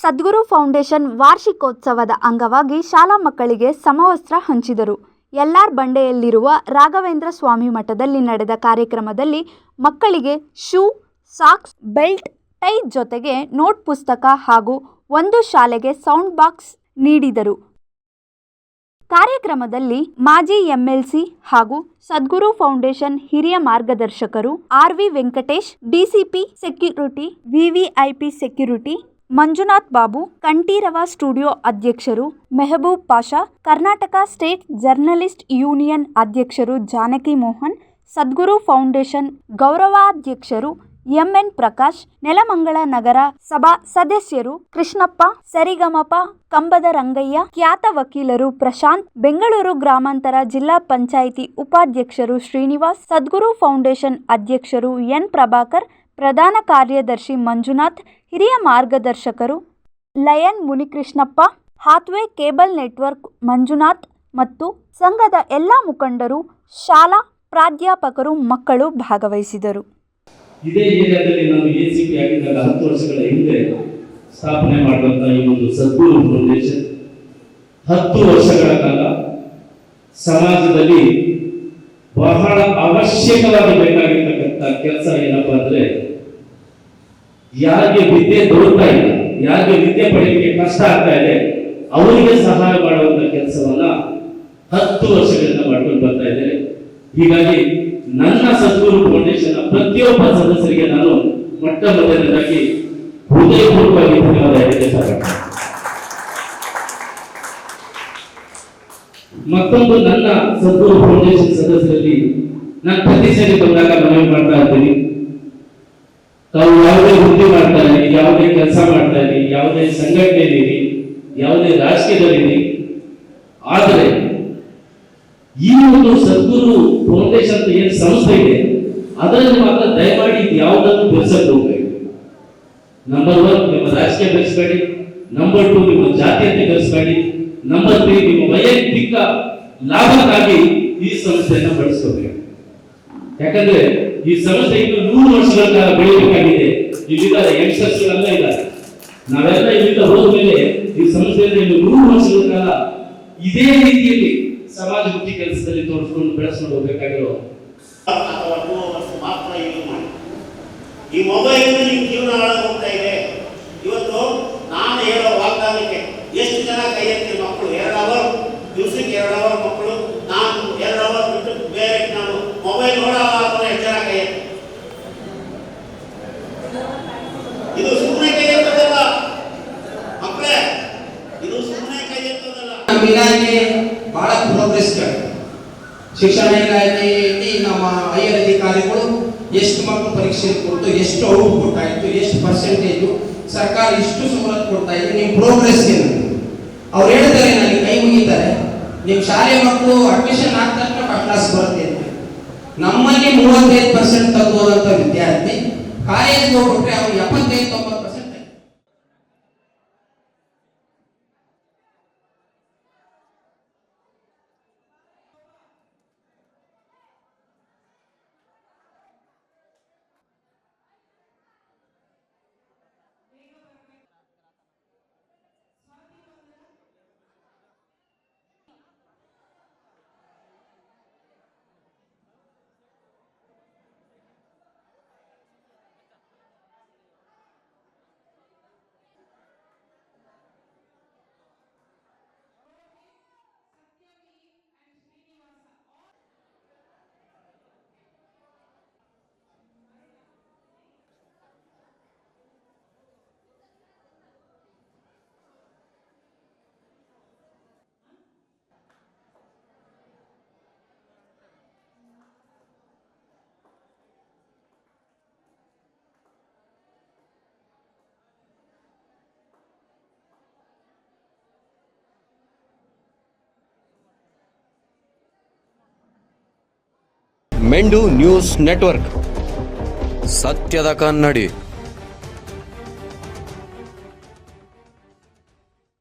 ಸದ್ಗುರು foundation ವಾರ್ಷಿಕೋತ್ಸವದ ಅಂಗವಾಗಿ ಶಾಲಾ ಮಕ್ಕಳಿಗೆ ಸಮವಸ್ತ್ರ ಹಂಚಿದರು. ಎಲ್ಆರ್ ಬಂಡೆಯಲ್ಲಿರುವ ರಾಘವೇಂದ್ರ ಸ್ವಾಮಿ ಮಠದಲ್ಲಿ ನಡೆದ ಕಾರ್ಯಕ್ರಮದಲ್ಲಿ ಮಕ್ಕಳಿಗೆ ಶೂ, ಸಾಕ್ಸ್, ಬೆಲ್ಟ್, ಟೈ ಜೊತೆಗೆ ನೋಟ್ ಪುಸ್ತಕ ಹಾಗೂ ಒಂದು ಶಾಲೆಗೆ ಸೌಂಡ್ ಬಾಕ್ಸ್ ನೀಡಿದರು. ಕಾರ್ಯಕ್ರಮದಲ್ಲಿ ಮಾಜಿ ಎಂಎಲ್ಸಿ ಹಾಗೂ ಸದ್ಗುರು ಫೌಂಡೇಶನ್ ಹಿರಿಯ ಮಾರ್ಗದರ್ಶಕರು R V. Venkatesh, DCP security, VVIP security Manjunath Babu, Kanteerava studio ಅಧ್ಯಕ್ಷರು Mehboob Pasha, Karnataka state journalist union ಅಧ್ಯಕ್ಷರು ಜಾನಕಿ ಮೋಹನ್, ಸದ್ಗುರು ಫೌಂಡೇಶನ್ ಗೌರವಾಧ್ಯಕ್ಷರು ಎಂಎನ್ ಪ್ರಕಾಶ್, ನೆಲಮಂಗಲ ನಗರ ಸಭಾ ಸದಸ್ಯರು ಕೃಷ್ಣಪ್ಪ, ಸರಿಗಮಪ ಕಂಬದ ರಂಗಯ್ಯ, ಖ್ಯಾತ ವಕೀಲರು ಪ್ರಶಾಂತ್, ಬೆಂಗಳೂರು ಗ್ರಾಮಾಂತರ ಜಿಲ್ಲಾ ಪಂಚಾಯಿತಿ ಉಪಾಧ್ಯಕ್ಷರು ಶ್ರೀನಿವಾಸ್, ಸದ್ಗುರು ಫೌಂಡೇಶನ್ ಅಧ್ಯಕ್ಷರು ಎನ್ ಪ್ರಭಾಕರ್, ಪ್ರಧಾನ ಕಾರ್ಯದರ್ಶಿ ಮಂಜುನಾಥ್, ಹಿರಿಯ ಮಾರ್ಗದರ್ಶಕರು lion Munikrishnappa, Hathway cable network Manjunath ಮತ್ತು ಸಂಘದ ಎಲ್ಲ ಮುಖಂಡರು, ಶಾಲಾ ಪ್ರಾಧ್ಯಾಪಕರು, ಮಕ್ಕಳು ಭಾಗವಹಿಸಿದರು. ಇದೇ ಏರಿಯಾದಲ್ಲಿ ನಾನು ಎಸಿಪಿ ಆಗಿದ್ದಾಗ 10 ವರ್ಷಗಳ ಹಿಂದೆ ಸ್ಥಾಪನೆ ಮಾಡುವಂತಹ ಈ ಒಂದು ಸದ್ಗುರು ಫೌಂಡೇಶನ್ 10 ವರ್ಷಗಳ ಕಾಲ ಸಮಾಜದಲ್ಲಿ ಬಹಳ ಅವಶ್ಯಕವಾಗಿ ಬೇಕಾಗಿರ್ತಕ್ಕಂಥ ಕೆಲಸ ಏನಪ್ಪಾ ಅಂದ್ರೆ, ಯಾರಿಗೆ ವಿದ್ಯೆ ದೊರಕ್ತಾ ಇಲ್ಲ, ಯಾರಿಗೆ ವಿದ್ಯೆ ಪಡೆಯಲಿಕ್ಕೆ ಕಷ್ಟ ಆಗ್ತಾ ಇದೆ, ಅವರಿಗೆ ಸಹಾಯ ಮಾಡುವಂತ ಕೆಲಸವನ್ನ 10 ವರ್ಷಗಳಿಂದ ಮಾಡ್ಕೊಂಡು ಬರ್ತಾ ಇದ್ದೇನೆ. ಹೀಗಾಗಿ ನನ್ನ ಸದ್ಗುರು ಫೌಂಡೇಶನ್ ಪ್ರತಿಯೊಬ್ಬ ಸದಸ್ಯರಿಗೆ ನಾನು ಮೊಟ್ಟ ಮೊದಲನೇದಾಗಿ ಹೃದಯಪೂರ್ವಕವಾಗಿ ಧನ್ಯವಾದ ಹೇಳಲಿಕ್ಕೆ ಮತ್ತೊಂದು ನನ್ನ ಸದ್ಗುರು ಫೌಂಡೇಶನ್ ಸದಸ್ಯರಲ್ಲಿ ನಾನು ಪ್ರತಿ ಸರಿ ಬಂದಾಗ ಮನವಿ ಮಾಡ್ತಾ ಇದ್ದೀನಿ, ತಾವು ಯಾವುದೇ ವೃತ್ತಿ ಮಾಡ್ತಾ ಇರಿ, ಯಾವುದೇ ಕೆಲಸ ಮಾಡ್ತಾ ಇರಿ, ಯಾವುದೇ ಸಂಘಟನೆಯಲ್ಲಿ, ಯಾವುದೇ ರಾಜಕೀಯದಲ್ಲಿ, ಆದರೆ ಈ ಒಂದು ಸದ್ಗುರು ಫೌಂಡೇಶನ್ ಅಂತ ಏನು ಸಂಸ್ಥೆ ಇದೆ ಅದರಲ್ಲಿ ಮಾತ್ರ ದಯಮಾಡಿ ಯಾವುದನ್ನು ಬೆಳೆಸಕ್ಕೆ ಹೋಗಬೇಕು. ನಂಬರ್ 1 ನಿಮ್ಮ ರಾಜಕೀಯ ಬೆಳೆಸಬೇಡಿ, ನಂಬರ್ 2 ನಿಮ್ಮ ಜಾತೀಯತೆ ಬೆಳೆಸಬೇಡಿ, ನಂಬರ್ 3 ನಿಮ್ಮ ವೈಯಕ್ತಿಕ ಲಾಭಕ್ಕಾಗಿ ಈ ಸಂಸ್ಥೆಯನ್ನು ಬಳಸ್ಕೋಬೇಕು. ಯಾಕಂದ್ರೆ ಈ ಸಂಸ್ಥೆ ಇನ್ನು 100 ವರ್ಷಗಳ ಕಾಲ ಬೆಳೆಯಬೇಕಾಗಿದೆ. ಇಲ್ಲಿದ್ದಾರೆ ಯಂಗ್ಸ್ಟರ್ಸ್ಗಳೆಲ್ಲ ಇದ್ದಾರೆ, ನಾವೆಲ್ಲ ಇಲ್ಲಿಂದ ಹೋದ ಮೇಲೆ ಈ ಸಂಸ್ಥೆಯಿಂದ ಇನ್ನು 100 ವರ್ಷಗಳ ಕಾಲ ಇದೇ ರೀತಿಯಲ್ಲಿ ಸಮಾಜಮುಖಿ ಕೆಲಸದಲ್ಲಿ ತೋರಿಸ್ಕೊಂಡು ಬೆಳೆಸ್ಕೊಂಡು ಹೋಗಬೇಕಾಗಿರೋ ಅಥವಾ 2 ಅವರ್ಸ್ ಮಾತ್ರ ಯೂಸ್ ಮಾಡಿ. ಈ ಮೊಬೈಲ್ ನಿಮ್ಮ ಜೀವನ ಹಾಳಾಗೋಗ್ತಾ ಇದೆ. ಇವತ್ತು ನಾನು ಹೇಳೋ ವಾಗ್ದಾನಕ್ಕೆ ಎಷ್ಟು ಜನ ಕೈ ಎತ್ತಿ ಮಕ್ಕಳು 2 ಅವರ್ ದಿವಸಕ್ಕೆ 2 ಅವರ್ ಮಕ್ಕಳು, ನಾನು 2 ಅವರ್ ಬಿಟ್ಟು ಬೇರೆ ನಾನು ಮೊಬೈಲ್ ನೋಡಲ್ಲ ಅನ್ನೋ ಎಷ್ಟು ಜನ ಕೈ ಎತ್ತಿ. ಇದು ಸುಮ್ಮನೆ ಕೈ ಎತ್ತದಲ್ಲ ಮಕ್ಕಳೇ, ಇದು ಸುಮ್ಮನೆ ಕೈ ಎತ್ತದಲ್ಲ. ನಮ್ಮ ಇಲಾಖೆ ಬಹಳ ಪ್ರೋಗ್ರೆಸ್ ಶಿಕ್ಷಣ ಇಲಾಖೆಯಲ್ಲಿ ನಮ್ಮ ಹೈಯರ್ ಅಧಿಕಾರಿಗಳು ಎಷ್ಟು ಮಕ್ಕಳು ಪರೀಕ್ಷೆ ಕೊಟ್ಟು ಎಷ್ಟು ಔಟ್ಪುಟ್ ಆಯಿತು, ಎಷ್ಟು ಪರ್ಸೆಂಟೇಜು, ಸರ್ಕಾರ ಇಷ್ಟು ಸವಲತ್ತು ಕೊಡ್ತಾ ಇದೆ, ನಿಮ್ಮ ಪ್ರೋಗ್ರೆಸ್ ಏನು? ಅವ್ರು ಹೇಳ್ತಾರೆ, ನನಗೆ ಕೈ ಮುಗಿತಾರೆ, ನಿಮ್ಮ ಶಾಲೆ ಮಕ್ಕಳು ಅಡ್ಮಿಷನ್ ಆಗ್ತಾ ಫಸ್ಟ್ ಕ್ಲಾಸ್ ಬರುತ್ತೆ ಅಂತ. ನಮ್ಮಲ್ಲಿ 35% ತಗೋದಂಥ ವಿದ್ಯಾರ್ಥಿ ಕಾಲೇಜ್ಗೆ ಹೋಗ್ಬಿಟ್ರೆ ಅವ್ರು 75-90% ಮೆಂಡು ನ್ಯೂಸ್ ನೆಟ್ವರ್ಕ್, ಸತ್ಯದ ಕನ್ನಡಿ.